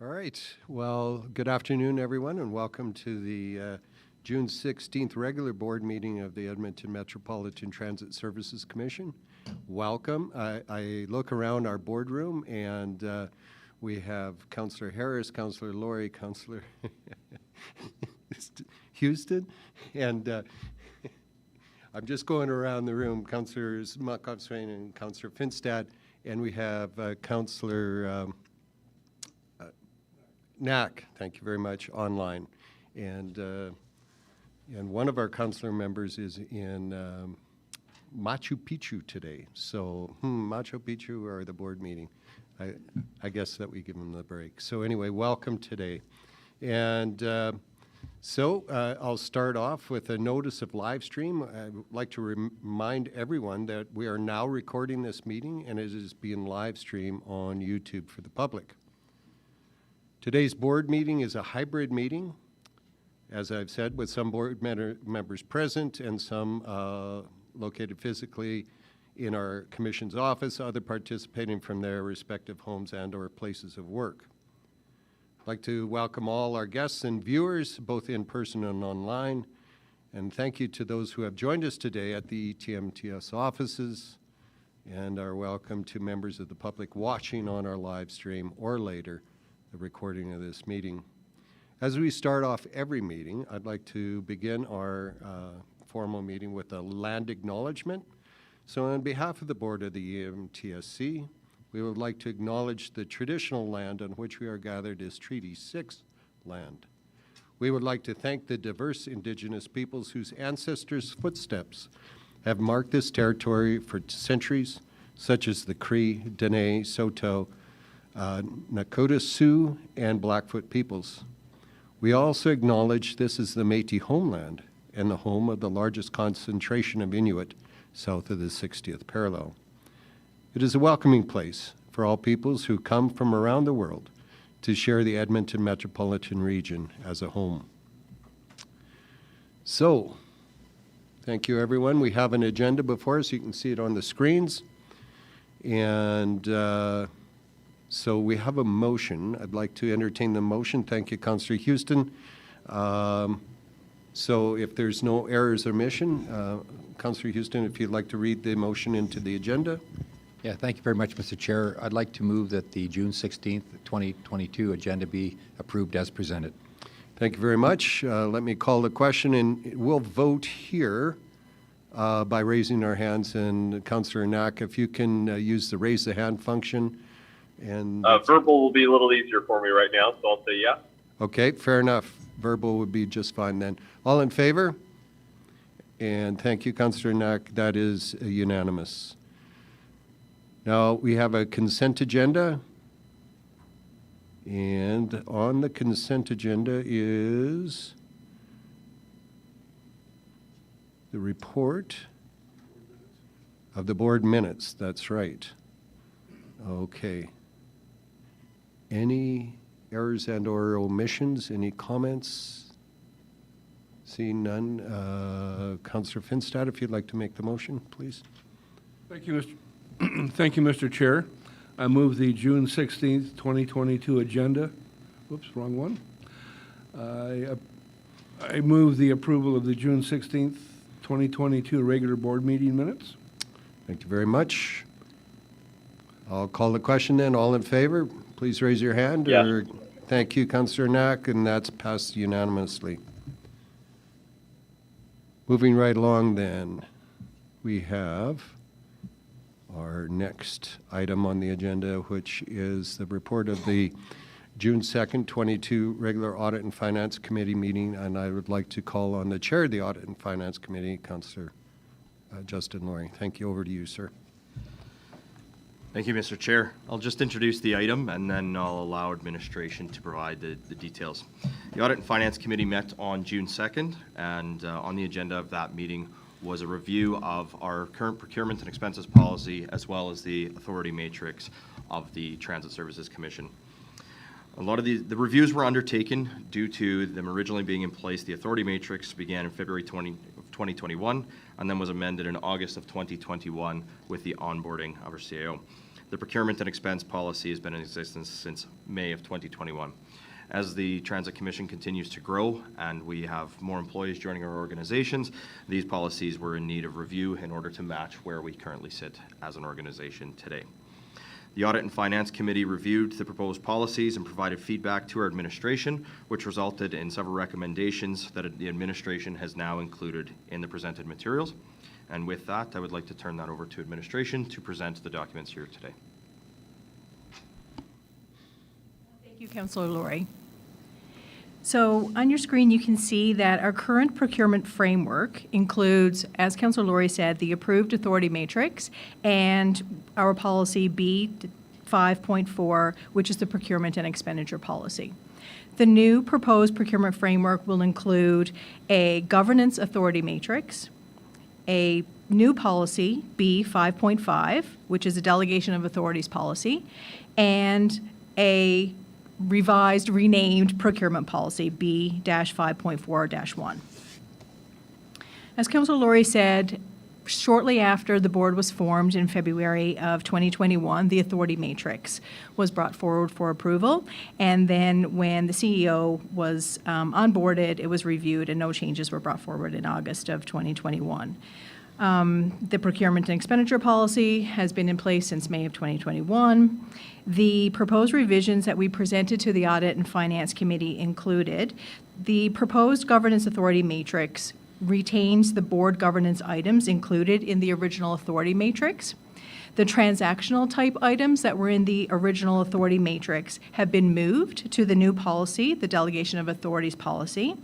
All right. Well, good afternoon, everyone, and welcome to the June 16th regular board meeting of the Edmonton Metropolitan Transit Services Commission. Welcome. I look around our boardroom, and we have Councillor Harris, Councillor Laurie, Councillor Houston, and I'm just going around the room, Councillors Muckhoff-Swain and Councillor Finstad, and we have Councillor Knack, thank you very much, online. And one of our councillor members is in Machu Picchu today. So, Machu Picchu or the board meeting. I guess that we give them the break. So anyway, welcome today. And I'll start off with a notice of live stream. I would like to remind everyone that we are now recording this meeting and it is being live streamed on YouTube for the public. Today's board meeting is a hybrid meeting, as I've said, with some board members present and some located physically in our commission's office, other participating from their respective homes and or places of work. I'd like to welcome all our guests and viewers, both in person and online, and thank you to those who have joined us today at the EMTSC offices, and our welcome to members of the public watching on our live stream or later the recording of this meeting. As we start off every meeting, I'd like to begin our formal meeting with a land acknowledgement. So on behalf of the board of the EMTSC, we would like to acknowledge the traditional land on which we are gathered as Treaty 6 land. We would like to thank the diverse Indigenous peoples whose ancestors' footsteps have marked this territory for centuries, such as the Cree, Dene, Saulteaux, Nakota Sioux, and Blackfoot peoples. We also acknowledge this is the Métis homeland and the home of the largest concentration of Inuit south of the 60th parallel. It is a welcoming place for all peoples who come from around the world to share the Edmonton metropolitan region as a home. So, thank you everyone. We have an agenda before us. You can see it on the screens. And so we have a motion. I'd like to entertain the motion. Thank you, Councillor Houston. So if there's no errors or omission, Councillor Houston, if you'd like to read the motion into the agenda. Yeah, thank you very much, Mr. Chair. I'd like to move that the June 16th, 2022 agenda be approved as presented. Thank you very much. Let me call the question, and we'll vote here by raising our hands. And Councillor Knack, if you can use the raise the hand function. And verbal will be a little easier for me right now, so I'll say yes. Okay, fair enough. Verbal would be just fine then. All in favor? And thank you, Councillor Knack. That is unanimous. Now we have a consent agenda. And on the consent agenda is the report of the board minutes. That's right. Okay. Any errors and or omissions? Any comments? Seeing none. Councillor Finstad, if you'd like to make the motion, please. Thank you, Thank you, Mr. Chair. I move the June 16th, 2022 agenda. Whoops, wrong one. I move the approval of the June 16th, 2022 regular board meeting minutes. Thank you very much. I'll call the question then. All in favor, please raise your hand. Yes. Or thank you, Councillor Knack, and that's passed unanimously. Moving right along then, we have our next item on the agenda, which is the report of the June 2nd, 22 regular Audit and Finance Committee meeting, and I would like to call on the Chair of the Audit and Finance Committee, Councillor Justin Loring. Thank you. Over to you, sir. Thank you, Mr. Chair. I'll just introduce the item and then I'll allow administration to provide the details. The Audit and Finance Committee met on June 2nd, and on the agenda of that meeting was a review of our current procurement and expenses policy as well as the authority matrix of the Transit Services Commission. A lot of the reviews were undertaken due to them originally being in place. The authority matrix began in February 2021 and then was amended in August of 2021 with the onboarding of our CAO. The procurement and expense policy has been in existence since May of 2021. As the Transit Commission continues to grow and we have more employees joining our organizations, these policies were in need of review in order to match where we currently sit as an organization today. The Audit and Finance Committee reviewed the proposed policies and provided feedback to our administration, which resulted in several recommendations that the administration has now included in the presented materials. And with that, I would like to turn that over to administration to present the documents here today. Thank you, Councillor Laurie. So on your screen, you can see that our current procurement framework includes, as Councillor Laurie said, the approved authority matrix and our policy B5.4, which is the procurement and expenditure policy. The new proposed procurement framework will include a governance authority matrix, a new policy, B5.5, which is a delegation of authorities policy, and a revised, renamed procurement policy, B-5.4-1. As Councillor Laurie said, shortly after the board was formed in February of 2021, the authority matrix was brought forward for approval. And then when the CEO was onboarded, it was reviewed and no changes were brought forward in August of 2021. The procurement and expenditure policy has been in place since May of 2021. The proposed revisions that we presented to the Audit and Finance Committee included the proposed governance authority matrix retains the board governance items included in the original authority matrix. The transactional type items that were in the original authority matrix have been moved to the new policy, the delegation of authorities policy.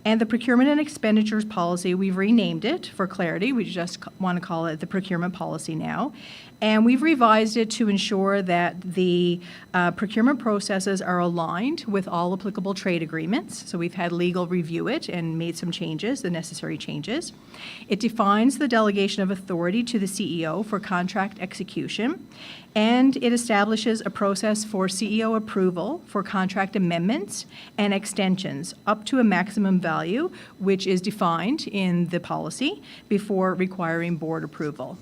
And the procurement and expenditures policy, we've renamed it for clarity. We just want to call it the procurement policy now. And we've revised it to ensure that the procurement processes are aligned with all applicable trade agreements. So we've had legal review it and made some changes, the necessary changes. It defines the delegation of authority to the CEO for contract execution. And it establishes a process for CEO approval for contract amendments and extensions up to a maximum value, which is defined in the policy before requiring board approval.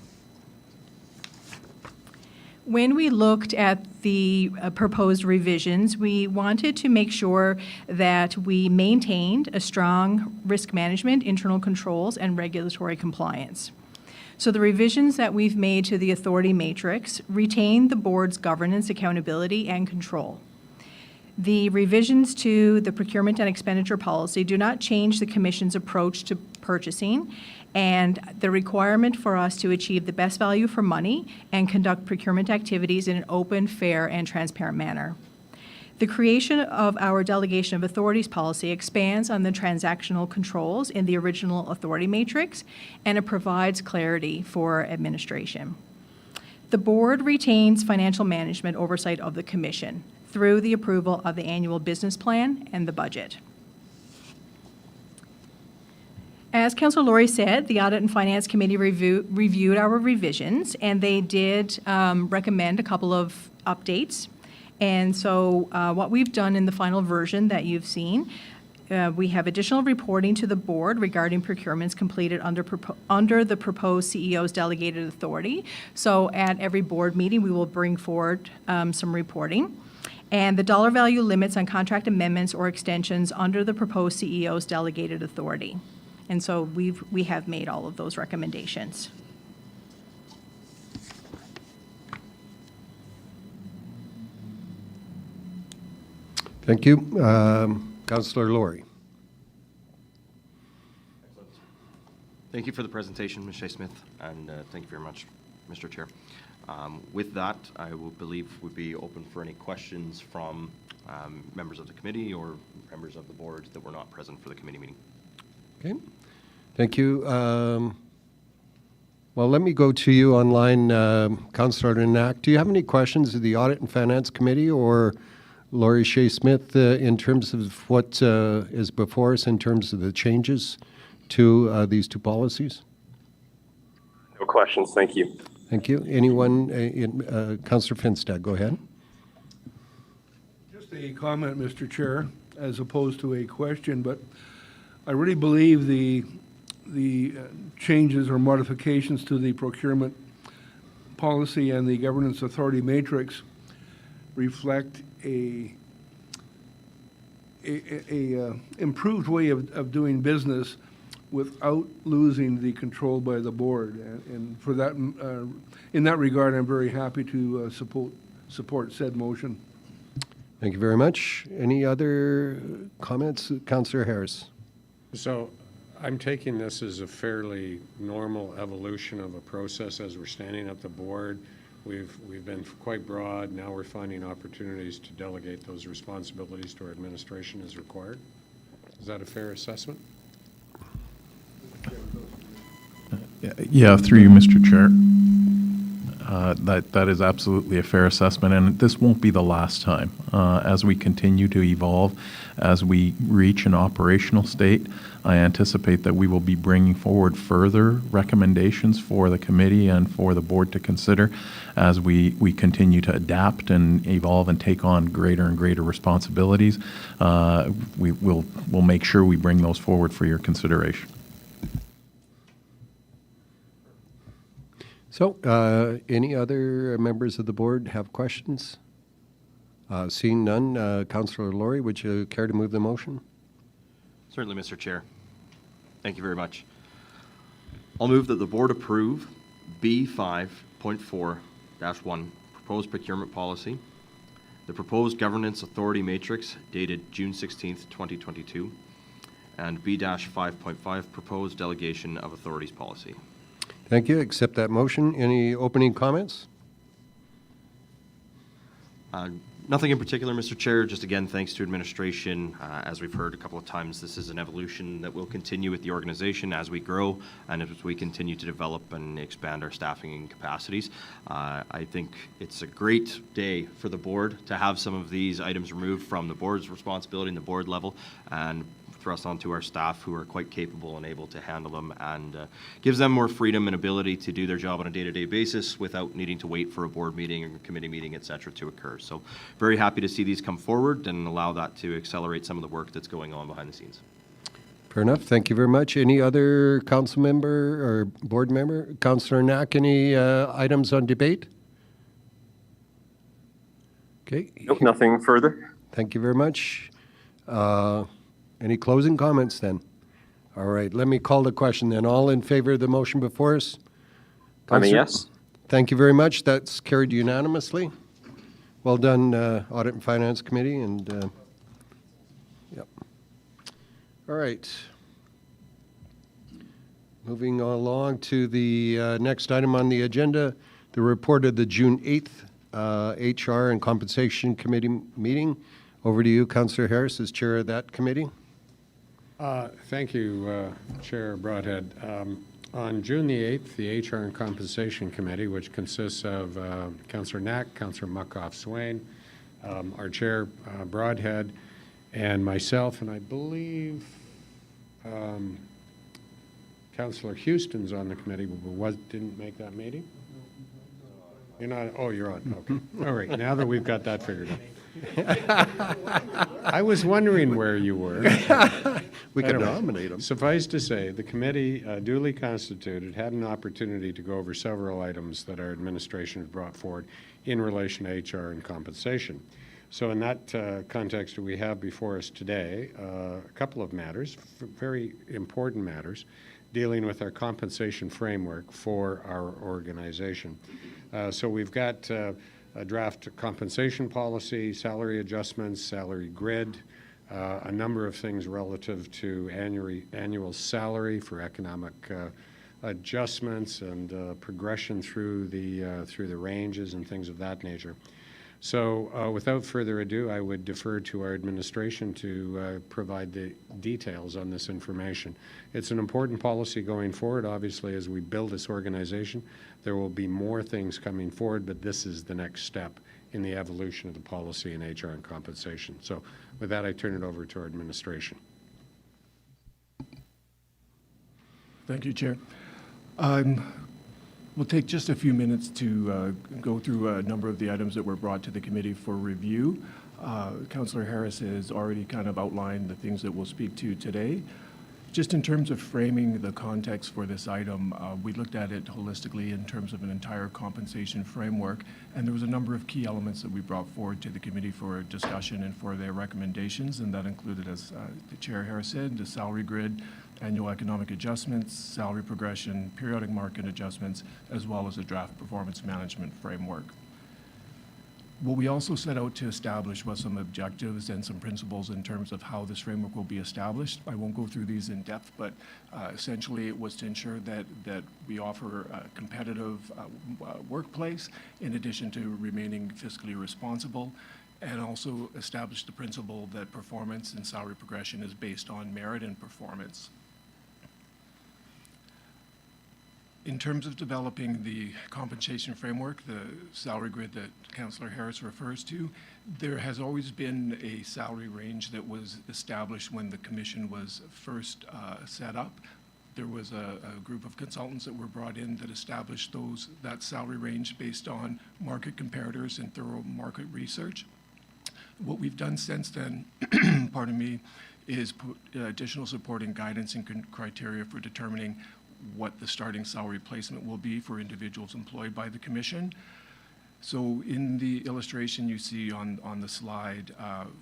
When we looked at the proposed revisions, we wanted to make sure that we maintained a strong risk management, internal controls, and regulatory compliance. So the revisions that we've made to the authority matrix retain the board's governance, accountability, and control. The revisions to the procurement and expenditure policy do not change the Commission's approach to purchasing and the requirement for us to achieve the best value for money and conduct procurement activities in an open, fair, and transparent manner. The creation of our delegation of authorities policy expands on the transactional controls in the original authority matrix, and it provides clarity for administration. The board retains financial management oversight of the Commission through the approval of the annual business plan and the budget. As Councillor Laurie said, the Audit and Finance Committee reviewed our revisions, and they did recommend a couple of updates. And so what we've done in the final version that you've seen, we have additional reporting to the board regarding procurements completed under the proposed CEO's delegated authority. So at every board meeting, we will bring forward some reporting. And the dollar value limits on contract amendments or extensions under the proposed CEO's delegated authority. And so we have made all of those recommendations. Thank you. Councillor Laurie. Thank you for the presentation, Ms. Shea-Smith, and thank you very much, Mr. Chair. With that, I will believe would be open for any questions from members of the committee or members of the board that were not present for the committee meeting. Okay. Thank you. Well, let me go to you online, Councillor Nanak. Do you have any questions of the Audit and Finance Committee or Laurie Shea-Smith in terms of what is before us in terms of the changes to these two policies? No questions. Thank you. Thank you. Anyone? Councillor Finstad, go ahead. Just a comment, Mr. Chair, as opposed to a question, but I really believe the changes or modifications to the procurement policy and the governance authority matrix reflect a improved way of doing business without losing the control by the board. And for that, in that regard, I'm very happy to support said motion. Thank you very much. Any other comments? Councillor Harris. So I'm taking this as a fairly normal evolution of a process as we're standing up the board. We've been quite broad. Now we're finding opportunities to delegate those responsibilities to our administration as required. Is that a fair assessment? Yeah, through you, Mr. Chair. That is absolutely a fair assessment, and this won't be the last time. As we continue to evolve, as we reach an operational state, I anticipate that we will be bringing forward further recommendations for the committee and for the board to consider as we continue to adapt and evolve and take on greater and greater responsibilities. We'll make sure we bring those forward for your consideration. So, any other members of the board have questions? Seeing none, Councillor Laurie, would you care to move the motion? Certainly, Mr. Chair. Thank you very much. I'll move that the board approve B5.4-1 proposed procurement policy, the proposed governance authority matrix dated June 16th, 2022, and B-5.5 proposed delegation of authorities policy. Thank you. Accept that motion. Any opening comments? Nothing in particular, Mr. Chair. Just again, thanks to administration. As we've heard a couple of times, this is an evolution that will continue with the organization as we grow and as we continue to develop and expand our staffing and capacities. I think it's a great day for the board to have some of these items removed from the board's responsibility and the board level and thrust onto our staff who are quite capable and able to handle them, and gives them more freedom and ability to do their job on a day-to-day basis without needing to wait for a board meeting or committee meeting, et cetera, to occur. So very happy to see these come forward and allow that to accelerate some of the work that's going on behind the scenes. Fair enough. Thank you very much. Any other council member or board member? Councillor Knack, any items on debate? Okay. Nope, nothing further. Thank you very much. Any closing comments then? All right, let me call the question then. All in favor of the motion before us? I'm a Councillor- yes. Thank you very much. That's carried unanimously. Well done, Audit and Finance Committee, and yep. All right. Moving along to the next item on the agenda, the report of the June 8th HR and Compensation Committee meeting. Over to you, Councillor Harris, as chair of that committee. Thank you, Chair Broadhead. On June the 8th, the HR and Compensation Committee, which consists of Councillor Knack, Councillor Muckhoff-Swain, our Chair Broadhead, and myself, and I believe Councillor Houston's on the committee, but didn't make that meeting? You're not? Oh, you're on. Okay. All right. Now that we've got that figured out. I was wondering where you were. We could Anyway, nominate him. Suffice to say, the committee, duly constituted, had an opportunity to go over several items that our administration had brought forward in relation to HR and compensation. So in that context, we have before us today a couple of matters, very important matters, dealing with our compensation framework for our organization. So we've got a draft compensation policy, salary adjustments, salary grid, a number of things relative to annual salary for economic adjustments and progression through the ranges and things of that nature. So without further ado, I would defer to our administration to provide the details on this information. It's an important policy going forward. Obviously, as we build this organization, there will be more things coming forward, but this is the next step in the evolution of the policy in HR and compensation. So with that, I turn it over to our administration. Thank you, Chair. We'll take just a few minutes to go through a number of the items that were brought to the committee for review. Councillor Harris has already kind of outlined the things that we'll speak to today. Just in terms of framing the context for this item, we looked at it holistically in terms of an entire compensation framework, and there was a number of key elements that we brought forward to the committee for discussion and for their recommendations, and that included, as the Chair Harris said, the salary grid, annual economic adjustments, salary progression, periodic market adjustments, as well as a draft performance management framework. What we also set out to establish was some objectives and some principles in terms of how this framework will be established. I won't go through these in depth, but essentially it was to ensure that we offer a competitive workplace in addition to remaining fiscally responsible, and also establish the principle that performance and salary progression is based on merit and performance. In terms of developing the compensation framework, the salary grid that Councillor Harris refers to, there has always been a salary range that was established when the commission was first set up. There was a group of consultants that were brought in that established that salary range based on market comparators and thorough market research. What we've done since then, pardon me, is put additional supporting guidance and criteria for determining what the starting salary placement will be for individuals employed by the commission. So in the illustration you see on the slide,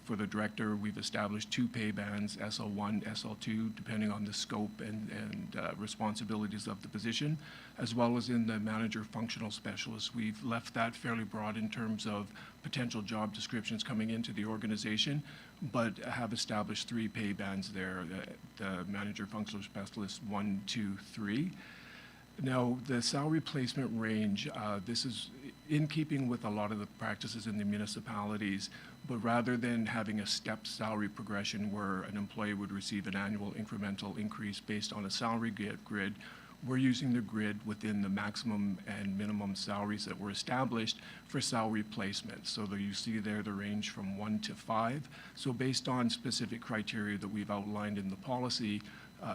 for the director, we've established 2 pay bands, SL1, SL2, depending on the scope and responsibilities of the position, as well as in the manager functional specialist. We've left that fairly broad in terms of potential job descriptions coming into the organization, but have established 3 pay bands there, the manager functional specialist 1, 2, 3. Now, the salary placement range, this is in keeping with a lot of the practices in the municipalities, but rather than having a stepped salary progression where an employee would receive an annual incremental increase based on a salary grid, we're using the grid within the maximum and minimum salaries that were established for salary placement. So you see there the range from 1 to 5. So based on specific criteria that we've outlined in the policy,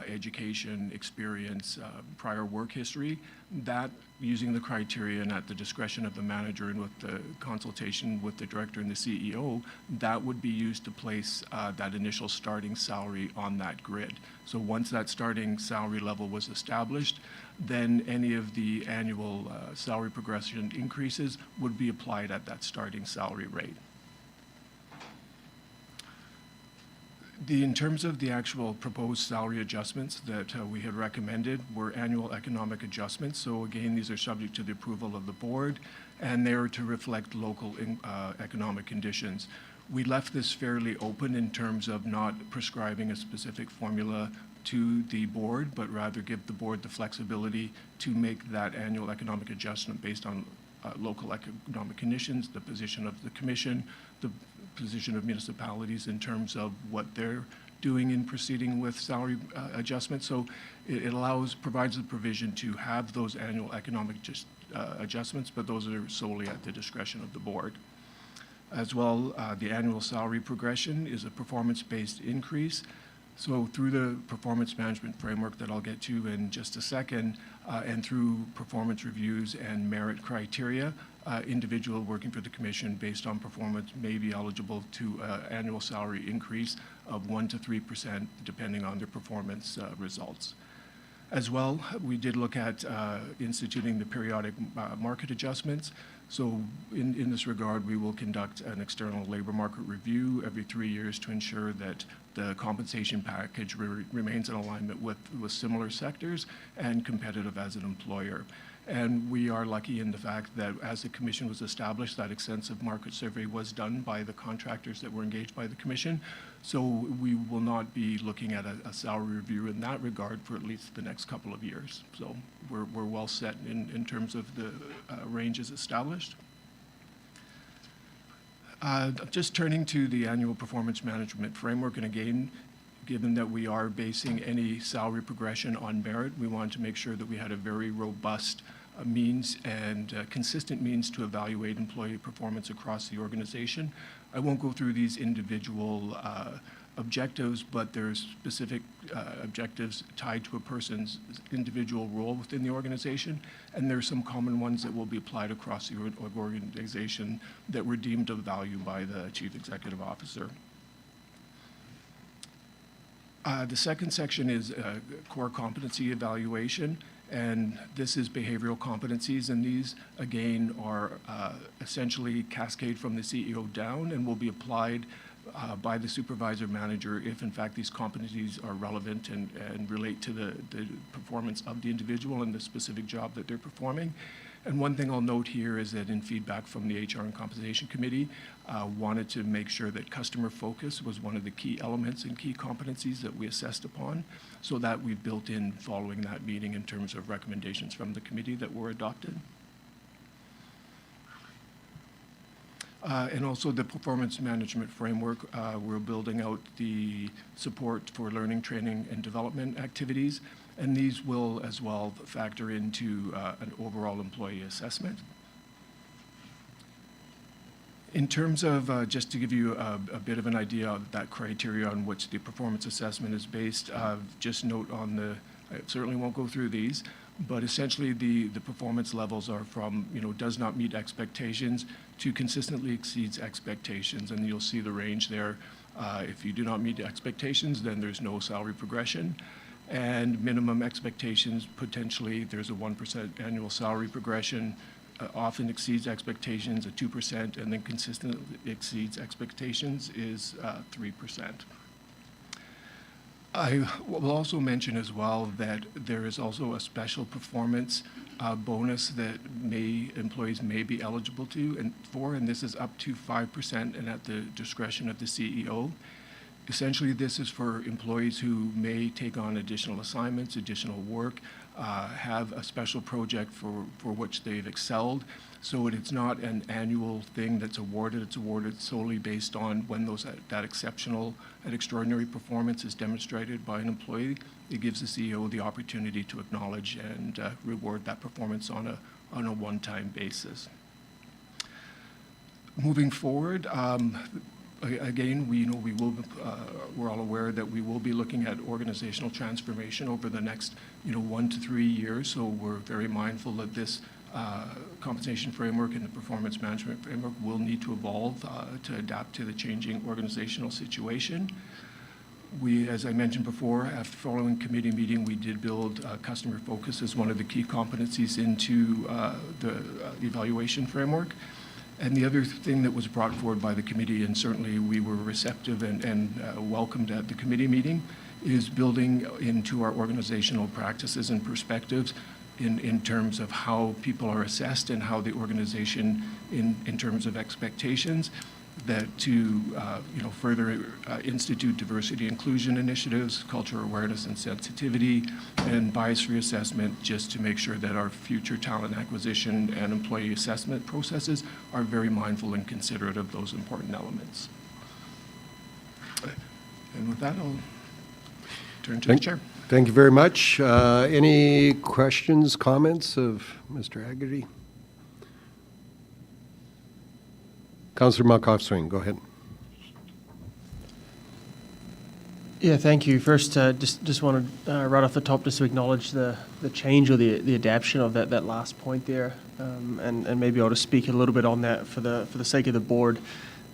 education, experience, prior work history, that using the criteria and at the discretion of the manager and with the consultation with the director and the CEO, that would be used to place that initial starting salary on that grid. So once that starting salary level was established, then any of the annual salary progression increases would be applied at that starting salary rate. In terms of the actual proposed salary adjustments that we had recommended were annual economic adjustments. So again, these are subject to the approval of the board, and they are to reflect local economic conditions. We left this fairly open in terms of not prescribing a specific formula to the board, but rather give the board the flexibility to make that annual economic adjustment based on local economic conditions, the position of the commission, the position of municipalities in terms of what they're doing in proceeding with salary adjustments. So it provides the provision to have those annual economic adjustments, but those are solely at the discretion of the board. As well, the annual salary progression is a performance-based increase. So through the performance management framework that I'll get to in just a second, and through performance reviews and merit criteria, individual working for the commission based on performance may be eligible to annual salary increase of 1 to 3% depending on their performance results. As well, we did look at instituting the periodic market adjustments. So in this regard, we will conduct an external labor market review every 3 years to ensure that the compensation package remains in alignment with similar sectors and competitive as an employer. And we are lucky in the fact that as the commission was established, that extensive market survey was done by the contractors that were engaged by the commission. So we will not be looking at a salary review in that regard for at least the next couple of years. So we're well set in terms of the ranges established. Just turning to the annual performance management framework, and again, given that we are basing any salary progression on merit, we wanted to make sure that we had a very robust means and consistent means to evaluate employee performance across the organization. I won't go through these individual objectives, but there's specific objectives tied to a person's individual role within the organization, and there's some common ones that will be applied across the organization that were deemed of value by the Chief Executive Officer. The second section is core competency evaluation, and this is behavioral competencies, and these, again, are essentially cascade from the CEO down and will be applied by the supervisor manager if, in fact, these competencies are relevant and relate to the performance of the individual and the specific job that they're performing. And one thing I'll note here is that in feedback from the HR and Compensation Committee, wanted to make sure that customer focus was one of the key elements and key competencies that we assessed upon, so that we've built in following that meeting in terms of recommendations from the committee that were adopted. And also the performance management framework, we're building out the support for learning, training, and development activities, and these will as well factor into an overall employee assessment. In terms of, just to give you a bit of an idea of that criteria on which the performance assessment is based, just note on the, I certainly won't go through these, but essentially the performance levels are from, does not meet expectations to consistently exceeds expectations, and you'll see the range there. If you do not meet the expectations, then there's no salary progression. And minimum expectations, potentially, there's a 1% annual salary progression, often exceeds expectations at 2%, and then consistently exceeds expectations is 3%. I will also mention as well that there is also a special performance bonus that employees may be eligible to and this is up to 5% and at the discretion of the CEO. Essentially, this is for employees who may take on additional assignments, additional work, have a special project for which they've excelled. So it's not an annual thing that's awarded. It's awarded solely based on when that exceptional and extraordinary performance is demonstrated by an employee. It gives the CEO the opportunity to acknowledge and reward that performance on a one-time basis. Moving forward, again, we're all aware that we will be looking at organizational transformation over the next, 1 to 3 years. So we're very mindful that this compensation framework and the performance management framework will need to evolve to adapt to the changing organizational situation. We, as I mentioned before, after following committee meeting, we did build customer focus as one of the key competencies into the evaluation framework. And the other thing that was brought forward by the committee, and certainly we were receptive and welcomed at the committee meeting, is building into our organizational practices and perspectives in terms of how people are assessed and how the organization, in terms of expectations, that to further institute diversity inclusion initiatives, cultural awareness and sensitivity, and bias reassessment, just to make sure that our future talent acquisition and employee assessment processes are very mindful and considerate of those important elements. And with that, I'll turn to the chair. Thank you very much. Any questions, comments of Mr. Haggerty? Councillor Malkoff-Swing, go ahead. Yeah, thank you. First, just want to right off the top just to acknowledge the change or the adaptation of that last point there, and maybe I'll just speak a little bit on that for the sake of the board.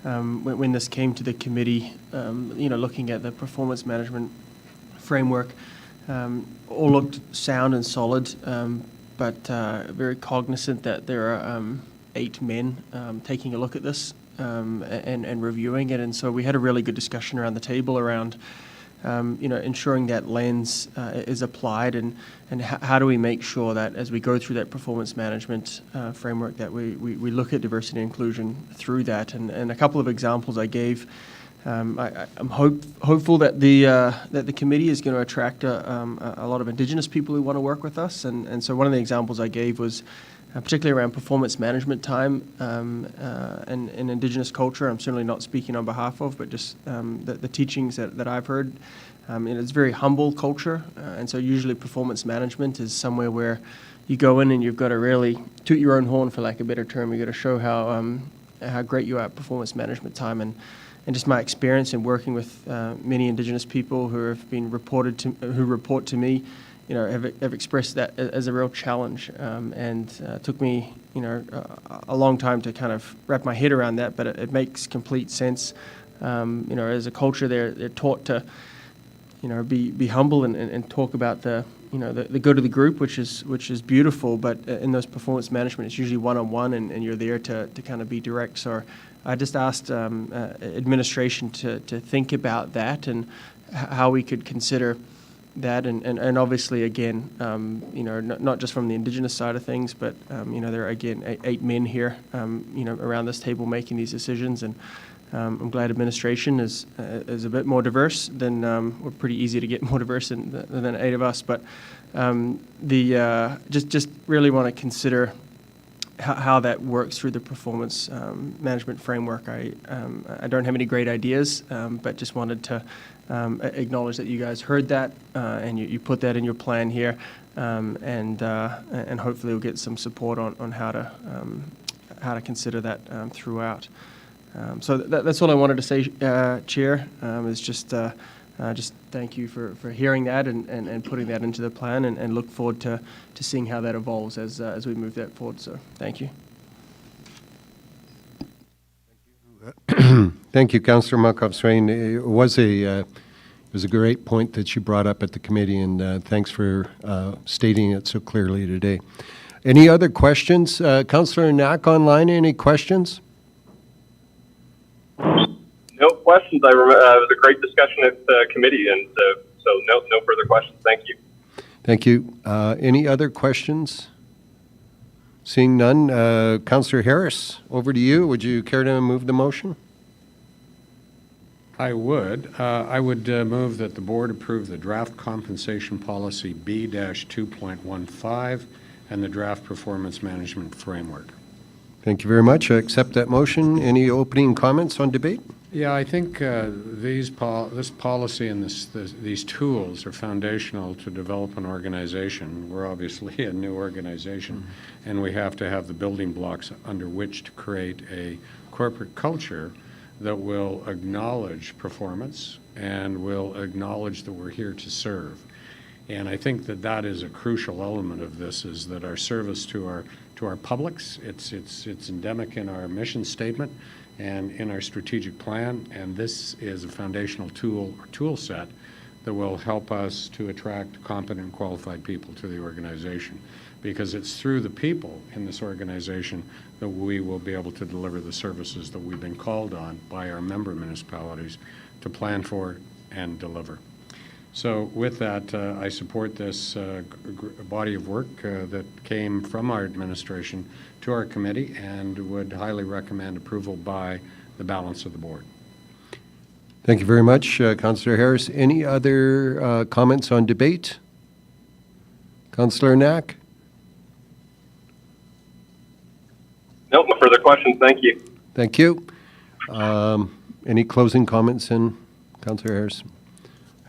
When this came to the committee, looking at the performance management framework, all looked sound and solid, but very cognizant that there are 8 men taking a look at this and reviewing it. And so we had a really good discussion around the table around, ensuring that lens is applied and how do we make sure that as we go through that performance management framework that we look at diversity and inclusion through that. And a couple of examples I gave. I'm hopeful that the committee is going to attract a lot of Indigenous people who want to work with us. And so one of the examples I gave was particularly around performance management time and Indigenous culture. I'm certainly not speaking on behalf of, but just the teachings that I've heard. It's very humble culture, and so usually performance management is somewhere where you go in and you've got to really toot your own horn, for lack of a better term. You've got to show how great you are at performance management time. And just my experience in working with many Indigenous people who have been who report to me, have expressed that as a real challenge, and took me, a long time to kind of wrap my head around that. But it makes complete sense. As a culture, they're taught to, be humble and talk about the good of the group, which is beautiful. But in those performance management, it's usually one-on-one, and you're there to kind of be direct. So I just asked administration to think about that and how we could consider that, and obviously again, not just from the Indigenous side of things, but there are again eight men here, around this table making these decisions, and I'm glad administration is a bit more diverse than we're pretty easy to get more diverse than 8 of us, but just really want to consider how that works through the performance management framework. I don't have any great ideas, but just wanted to acknowledge that you guys heard that and you put that in your plan here, and hopefully we'll get some support on how to consider that throughout. So that's all I wanted to say, Chair. Is just thank you for hearing that and putting that into the plan, and look forward to seeing how that evolves as we move that forward. So thank you. Thank you, Councillor Malcolm-Swain. It was a great point that you brought up at the committee, and thanks for stating it so clearly today. Any other questions? Councillor Knack online, any questions? No questions. It was a great discussion at the committee, and so no further questions. Thank you. Thank you. Any other questions? Seeing none, Councillor Harris, over to you. Would you care to move the motion? I would. I would move that the board approve the draft compensation policy B-2.15 and the draft performance management framework. Thank you very much. I accept that motion. Any opening comments on debate? Yeah, I think this policy and these tools are foundational to develop an organization. We're obviously a new organization, and we have to have the building blocks under which to create a corporate culture that will acknowledge performance and will acknowledge that we're here to serve. And I think that is a crucial element of this, is that our service to our publics, it's endemic in our mission statement and in our strategic plan, and this is a foundational tool set that will help us to attract competent, qualified people to the organization, because it's through the people in this organization that we will be able to deliver the services that we've been called on by our member municipalities to plan for and deliver. So with that, I support this body of work that came from our administration to our committee, and would highly recommend approval by the balance of the board. Thank you very much, Councillor Harris. Any other comments on debate? Councillor Knack? No further questions. Thank you. Thank you. Any closing comments, Councillor Harris?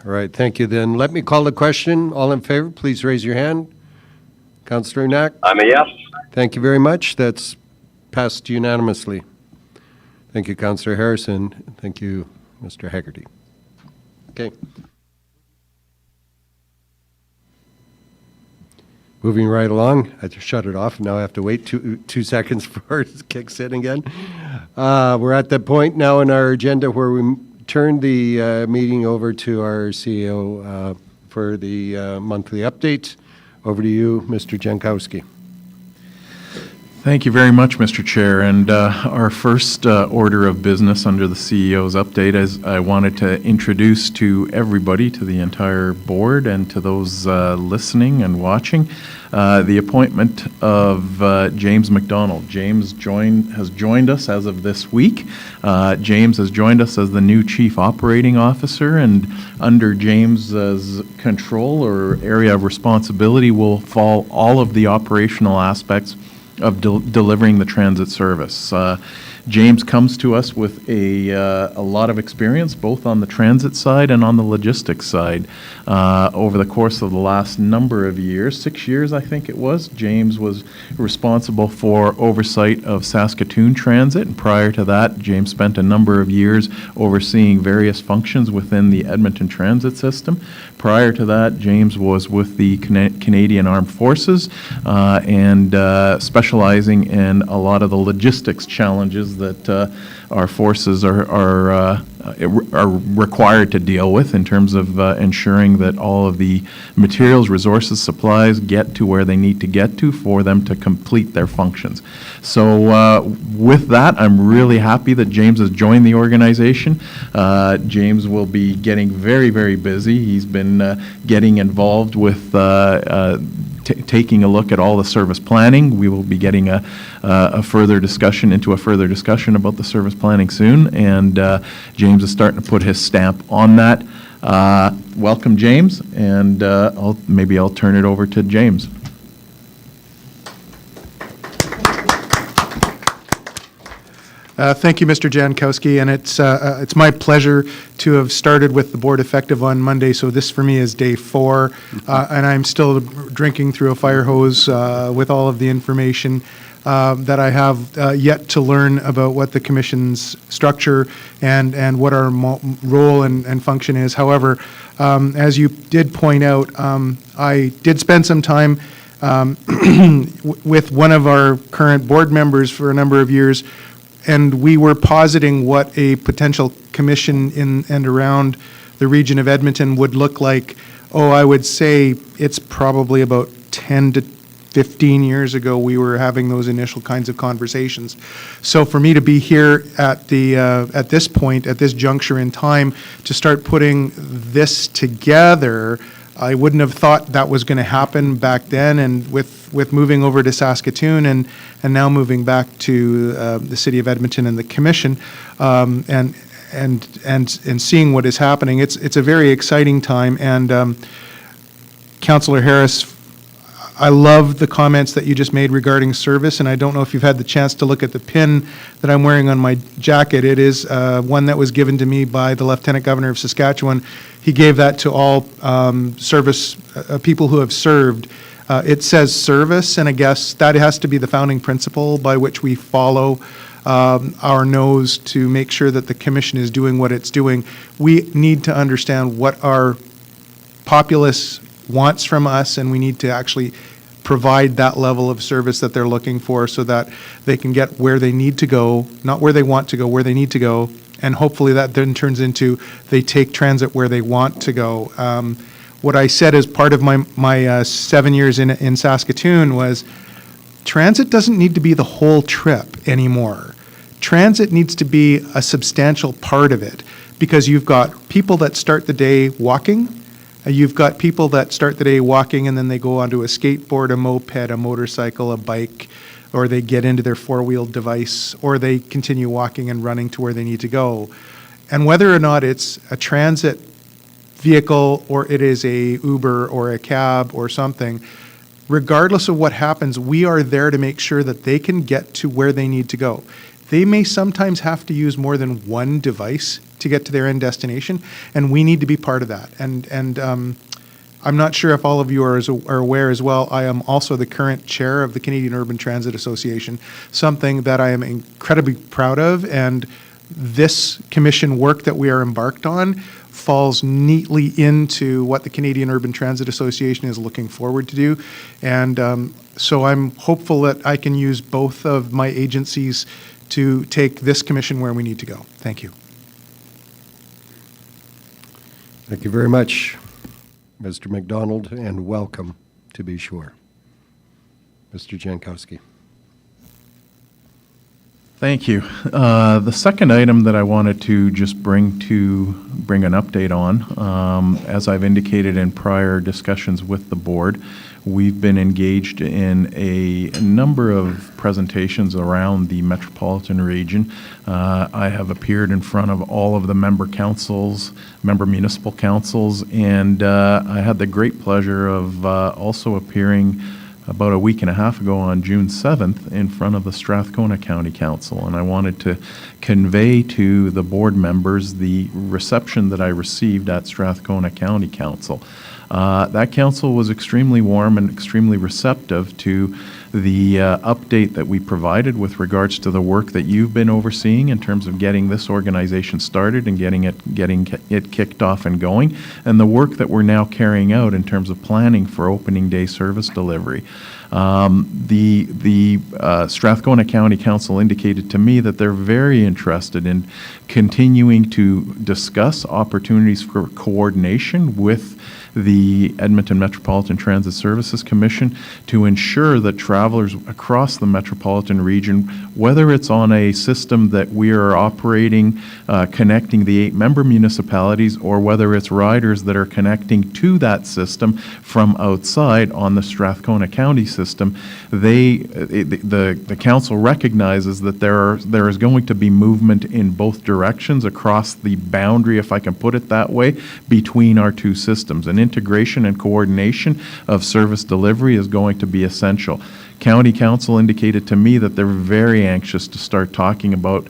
All right, thank you then. Let me call the question. All in favor, please raise your hand. Councillor Knack? I'm a yes. Thank you very much. That's passed unanimously. Thank you, Councillor Harrison. Thank you, Mr. Haggerty. Okay. Moving right along. I just shut it off. Now I have to wait two seconds before it kicks in again. We're at the point now in our agenda where we turn the meeting over to our CEO for the monthly update. Over to you, Mr. Jankowski. Thank you very much, Mr. Chair. And our first order of business under the CEO's update is I wanted to introduce to everybody, to the entire board and to those listening and watching, the appointment of James McDonald. James has joined us as of this week. James has joined us as the new Chief Operating Officer, and under James's control or area of responsibility will fall all of the operational aspects of delivering the transit service. James comes to us with a lot of experience, both on the transit side and on the logistics side. Over the course of the last number of years, 6 years I think it was, James was responsible for oversight of Saskatoon Transit, and prior to that, James spent a number of years overseeing various functions within the Edmonton Transit System. Prior to that, James was with the Canadian Armed Forces and specializing in a lot of the logistics challenges that our forces are are required to deal with in terms of ensuring that all of the materials, resources, supplies get to where they need to get to for them to complete their functions. So with that, I'm really happy that James has joined the organization. James will be getting very, very busy. He's been getting involved with taking a look at all the service planning. We will be getting a further discussion about the service planning soon, and James is starting to put his stamp on that. Welcome, James, and maybe I'll turn it over to James. Thank you, Mr. Jankowski, and it's my pleasure to have started with the board effective on Monday, so this for me is day 4, and I'm still drinking through a fire hose with all of the information that I have yet to learn about what the Commission's structure and what our role and function is. However, as you did point out, I did spend some time with one of our current board members for a number of years, and we were positing what a potential commission in and around the region of Edmonton would look like. Oh, I would say it's probably about 10 to 15 years ago we were having those initial kinds of conversations. So for me to be here at this point, at this juncture in time, to start putting this together, I wouldn't have thought that was going to happen back then, and with moving over to Saskatoon and now moving back to the City of Edmonton and the Commission, and seeing what is happening, it's a very exciting time. And Councillor Harris, I love the comments that you just made regarding service, and I don't know if you've had the chance to look at the pin that I'm wearing on my jacket. It is one that was given to me by the Lieutenant Governor of Saskatchewan. He gave that to all service people who have served. It says service, and I guess that has to be the founding principle by which we follow our nose to make sure that the Commission is doing what it's doing. We need to understand what our populace wants from us, and we need to actually provide that level of service that they're looking for so that they can get where they need to go, not where they want to go, where they need to go, and hopefully that then turns into they take transit where they want to go. What I said as part of my 7 years in Saskatoon was transit doesn't need to be the whole trip anymore. Transit needs to be a substantial part of it, because you've got people that start the day walking. You've got people that start the day walking and then they go onto a skateboard, a moped, a motorcycle, a bike, or they get into their four-wheeled device, or they continue walking and running to where they need to go. And whether or not it's a transit vehicle or it is a Uber or a cab or something, regardless of what happens, we are there to make sure that they can get to where they need to go. They may sometimes have to use more than one device to get to their end destination, and we need to be part of that. And I'm not sure if all of you are aware as well, I am also the current chair of the Canadian Urban Transit Association, something that I am incredibly proud of, and this commission work that we are embarked on falls neatly into what the Canadian Urban Transit Association is looking forward to do. And so I'm hopeful that I can use both of my agencies to take this commission where we need to go. Thank you. Thank you very much, Mr. McDonald, and welcome, to be sure. Mr. Jankowski. Thank you. The second item that I wanted to just bring an update on, as I've indicated in prior discussions with the board, we've been engaged in a number of presentations around the metropolitan region. I have appeared in front of all of the member municipal councils, and I had the great pleasure of also appearing about a week and a half ago on June 7th in front of the Strathcona County Council. And I wanted to convey to the board members the reception that I received at Strathcona County Council. That council was extremely warm and extremely receptive to the update that we provided with regards to the work that you've been overseeing in terms of getting this organization started and getting it kicked off and going, and the work that we're now carrying out in terms of planning for opening day service delivery. The Strathcona County Council indicated to me that they're very interested in continuing to discuss opportunities for coordination with the Edmonton Metropolitan Transit Services Commission to ensure that travelers across the metropolitan region, whether it's on a system that we are operating, connecting the 8 member municipalities, or whether it's riders that are connecting to that system from outside on the Strathcona County system, the council recognizes that there is going to be movement in both directions across the boundary, if I can put it that way, between our two systems. And integration and coordination of service delivery is going to be essential. County Council indicated to me that they're very anxious to start talking about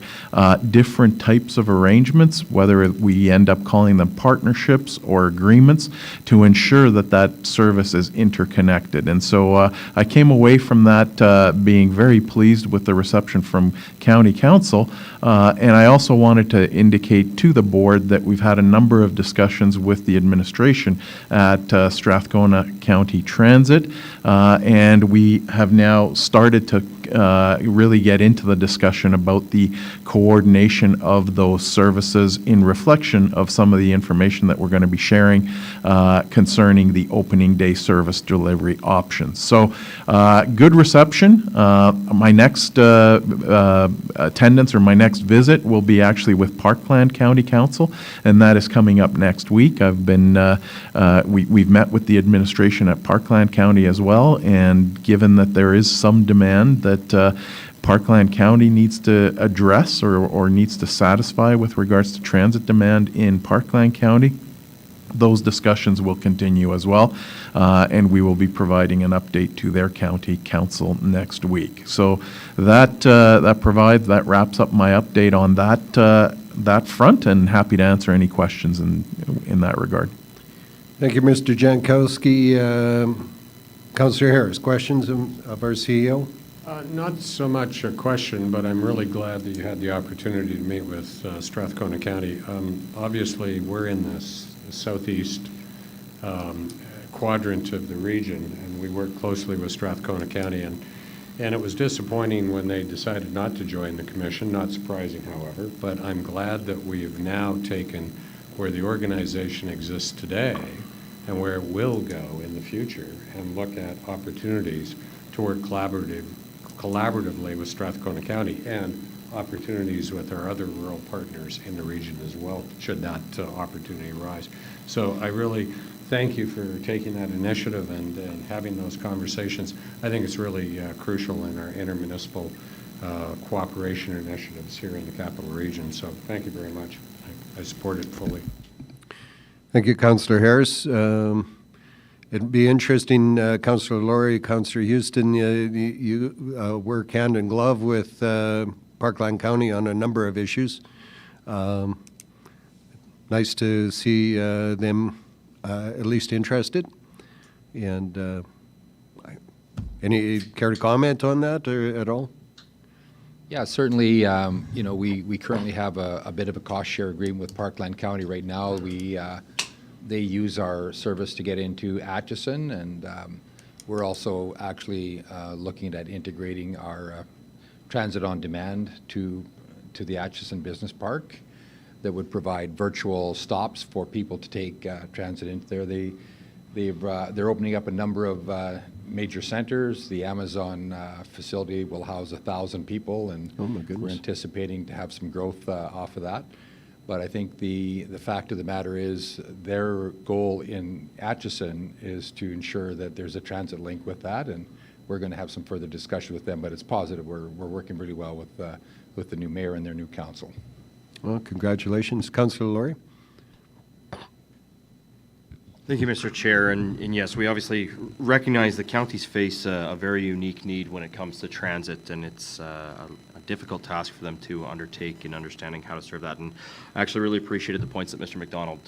different types of arrangements, whether we end up calling them partnerships or agreements, to ensure that that service is interconnected. And so I came away from that being very pleased with the reception from County Council. And I also wanted to indicate to the board that we've had a number of discussions with the administration at Strathcona County Transit, and we have now started to really get into the discussion about the coordination of those services in reflection of some of the information that we're going to be sharing concerning the opening day service delivery options. So good reception. My next attendance or my next visit will be actually with Parkland County Council, and that is coming up next week. We've met with the administration at Parkland County as well, and given that there is some demand that Parkland County needs to address or needs to satisfy with regards to transit demand in Parkland County, those discussions will continue as well, and we will be providing an update to their county council next week. So that wraps up my update on that front, and happy to answer any questions in that regard. Thank you, Mr. Jankowski. Councillor Harris, questions of our CEO? Not so much a question, but I'm really glad that you had the opportunity to meet with Strathcona County. Obviously, we're in this southeast quadrant of the region, and we work closely with Strathcona County, and it was disappointing when they decided not to join the commission, not surprising, however, but I'm glad that we have now taken where the organization exists today and where it will go in the future and look at opportunities to work collaboratively with Strathcona County and opportunities with our other rural partners in the region as well, should that opportunity arise. So I really thank you for taking that initiative and having those conversations. I think it's really crucial in our intermunicipal cooperation initiatives here in the capital region. So thank you very much. I support it fully. Thank you, Councillor Harris. It'd be interesting, Councillor Laurie, Councillor Houston, you work hand in glove with Parkland County on a number of issues. Nice to see them at least interested. And any care to comment on that or at all? Yeah, certainly, we currently have a bit of a cost share agreement with Parkland County right now. They use our service to get into Atchison, and we're also actually looking at integrating our transit on demand to the Atchison Business Park that would provide virtual stops for people to take transit into there. They're opening up a number of major centers. The Amazon facility will house 1,000 people, and we're anticipating to have some growth off of that. But I think the fact of the matter is their goal in Atchison is to ensure that there's a transit link with that, and we're going to have some further discussion with them. But it's positive. We're working really well with the new mayor and their new council. Well, congratulations. Councillor Laurie? Thank you, Mr. Chair. And yes, we obviously recognize the counties face a very unique need when it comes to transit, and it's a difficult task for them to undertake in understanding how to serve that. And I actually really appreciated the points that Mr. McDonald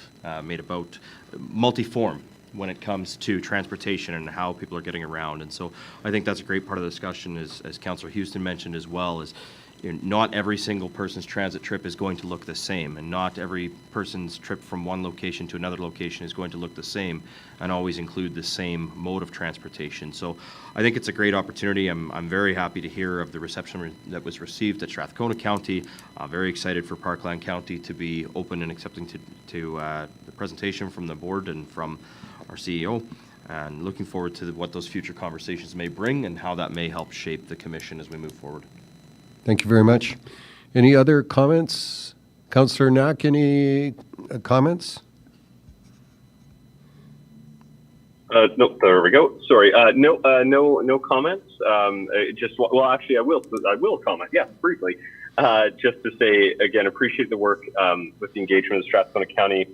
made about multi-form when it comes to transportation and how people are getting around. And so I think that's a great part of the discussion, as Councillor Houston mentioned as well, is not every single person's transit trip is going to look the same, and not every person's trip from one location to another location is going to look the same and always include the same mode of transportation. So I think it's a great opportunity. I'm very happy to hear of the reception that was received at Strathcona County. Very excited for Parkland County to be open and accepting to the presentation from the board and from our CEO, and looking forward to what those future conversations may bring and how that may help shape the commission as we move forward. Thank you very much. Any other comments? Councillor Knack, any comments? No, there we go. Sorry. No comments. Actually, I will comment. Yeah, briefly. Just to say again, appreciate the work with the engagement of Strathcona County.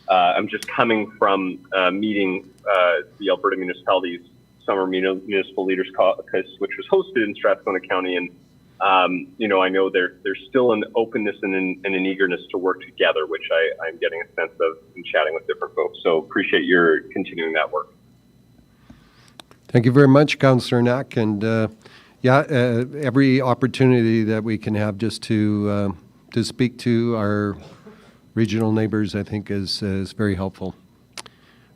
I'm just coming from meeting the Alberta Municipalities Summer Municipal Leaders Caucus, which was hosted in Strathcona County, and I know there's still an openness and an eagerness to work together, which I'm getting a sense of in chatting with different folks. So appreciate your continuing that work. Thank you very much, Councillor Knack. And every opportunity that we can have just to speak to our regional neighbors, I think, is very helpful.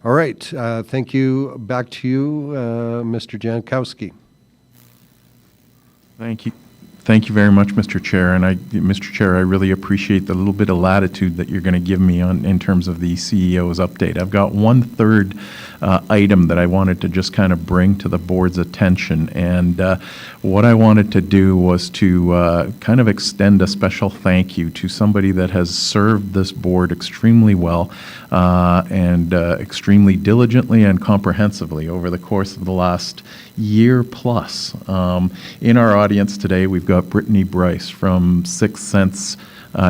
All right. Thank you. Back to you, Mr. Jankowski. Thank you. Thank you very much, Mr. Chair. And Mr. Chair, I really appreciate the little bit of latitude that you're going to give me in terms of the CEO's update. I've got one third item that I wanted to just kind of bring to the board's attention. And what I wanted to do was to kind of extend a special thank you to somebody that has served this board extremely well and extremely diligently and comprehensively over the course of the last year plus. In our audience today, we've got Brittany Bryce from Sixth Sense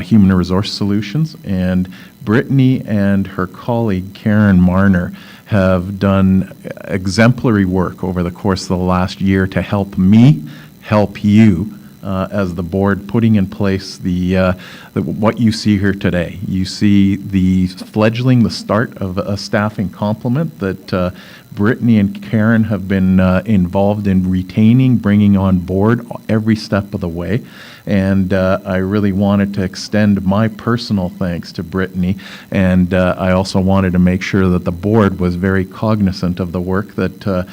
Human Resource Solutions, and Brittany and her colleague Karen Marner have done exemplary work over the course of the last year to help me help you as the board, putting in place what you see here today. You see the fledgling, the start of a staffing complement that Brittany and Karen have been involved in retaining, bringing on board every step of the way. And I really wanted to extend my personal thanks to Brittany. And I also wanted to make sure that the board was very cognizant of the work that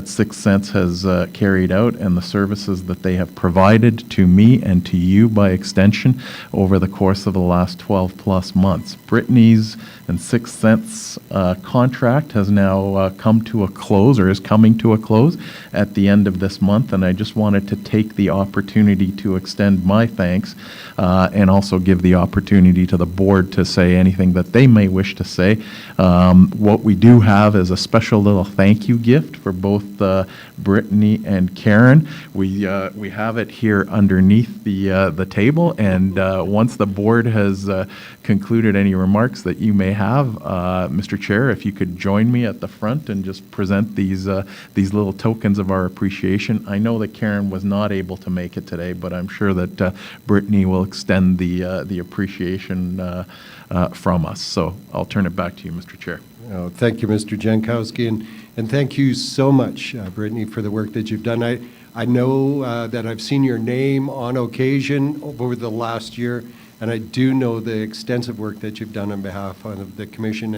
Sixth Sense has carried out and the services that they have provided to me and to you by extension over the course of the last 12 plus months. Brittany's and Sixth Sense contract has now come to a close, or is coming to a close at the end of this month, and I just wanted to take the opportunity to extend my thanks and also give the opportunity to the board to say anything that they may wish to say. What we do have is a special little thank you gift for both Brittany and Karen. We have it here underneath the table, and once the board has concluded any remarks that you may have, Mr. Chair, if you could join me at the front and just present these little tokens of our appreciation. I know that Karen was not able to make it today, but I'm sure that Brittany will extend the appreciation from us. So I'll turn it back to you, Mr. Chair. Oh, thank you, Mr. Jankowski, and thank you so much, Brittany, for the work that you've done. I know that I've seen your name on occasion over the last year, and I do know the extensive work that you've done on behalf of the commission,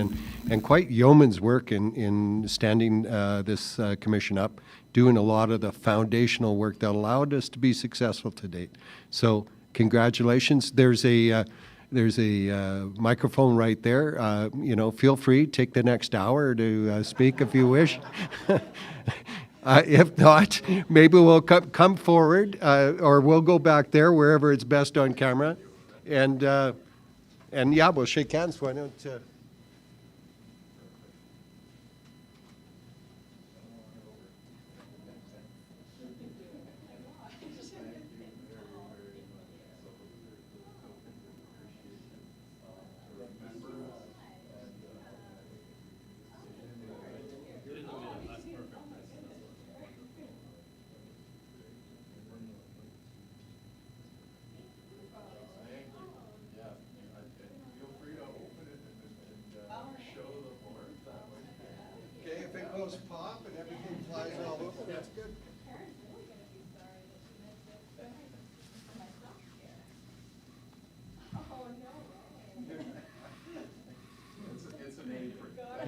and quite yeoman's work in standing this commission up, doing a lot of the foundational work that allowed us to be successful to date. So congratulations. There's a microphone right there. Feel free, take the next hour to speak if you wish. If not, maybe we'll come forward, or we'll go back there, wherever it's best on camera. And yeah, we'll shake hands. Why don't...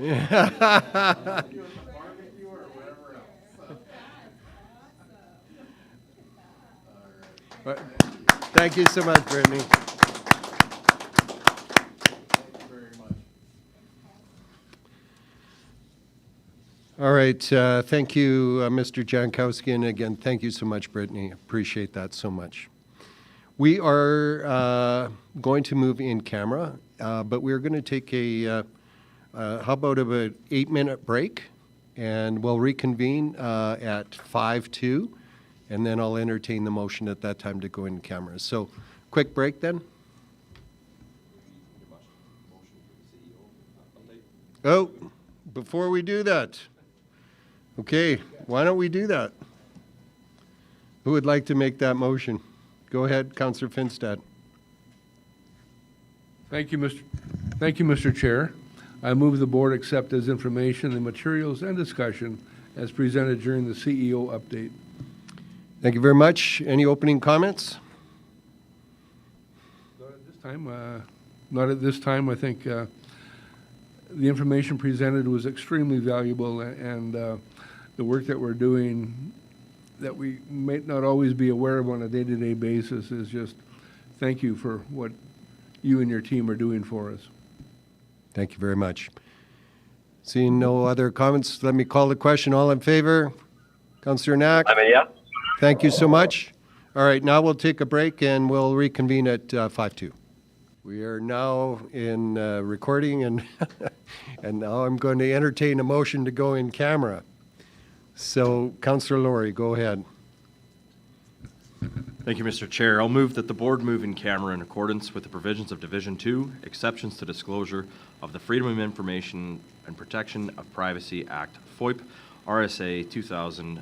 Thank you so much, Brittany. All right, thank you, Mr. Jankowski, and again, thank you so much, Brittany. Appreciate that so much. We are going to move in camera, but we're going to take how about an 8-minute break, and we'll reconvene at 5:02, and then I'll entertain the motion at that time to go in camera. So, quick break then. Oh, before we do that, okay, why don't we do that? Who would like to make that motion? Go ahead, Councillor Finstad. Thank you, Mr. Chair. I move the board accept as information the materials and discussion as presented during the CEO update. Thank you very much. Any opening comments? Not at this time. Not at this time. I think the information presented was extremely valuable, and the work that we're doing that we may not always be aware of on a day-to-day basis is just thank you for what you and your team are doing for us. Thank you very much. Seeing no other comments, let me call the question. All in favor? Councillor Knack? I'm a yes. Thank you so much. All right, now we'll take a break and we'll reconvene at 5:02. We are now in recording, and and now I'm going to entertain a motion to go in camera. So, Councillor Laurie, go ahead. Thank you, Mr. Chair. I'll move that the board move in camera in accordance with the provisions of Division 2, Exceptions to Disclosure of the Freedom of Information and Protection of Privacy Act, FOIP, RSA 2000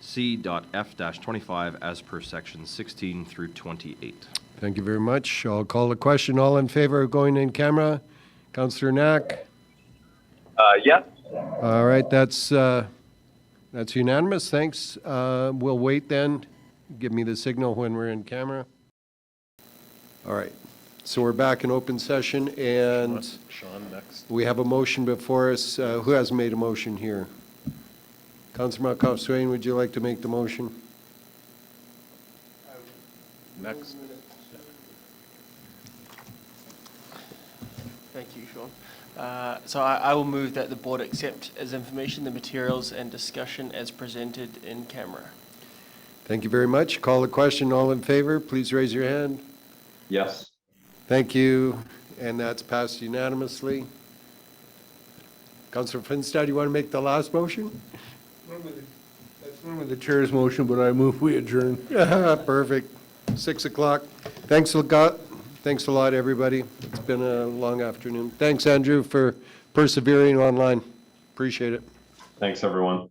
C.F-25 as per sections 16 through 28. Thank you very much. I'll call the question. All in favor of going in camera? Councillor Knack? Yes. All right, that's unanimous. Thanks. We'll wait then. Give me the signal when we're in camera. All right. So we're back in open session, and Sean next. we have a motion before us. Who has made a motion here? Councillor Malkoff-Swain, would you like to make the motion? Next. Thank you, Sean. So I will move that the board accept as information the materials and discussion as presented in camera. Thank you very much. Call the question. All in favor, please raise your hand. Yes. Thank you. And that's passed unanimously. Councillor Finstad, you want to make the last motion? That's normally the chair's motion, but I move we adjourn. Perfect. 6 o'clock. Thanks a lot, everybody. It's been a long afternoon. Thanks, Andrew, for persevering online. Appreciate it. Thanks, everyone.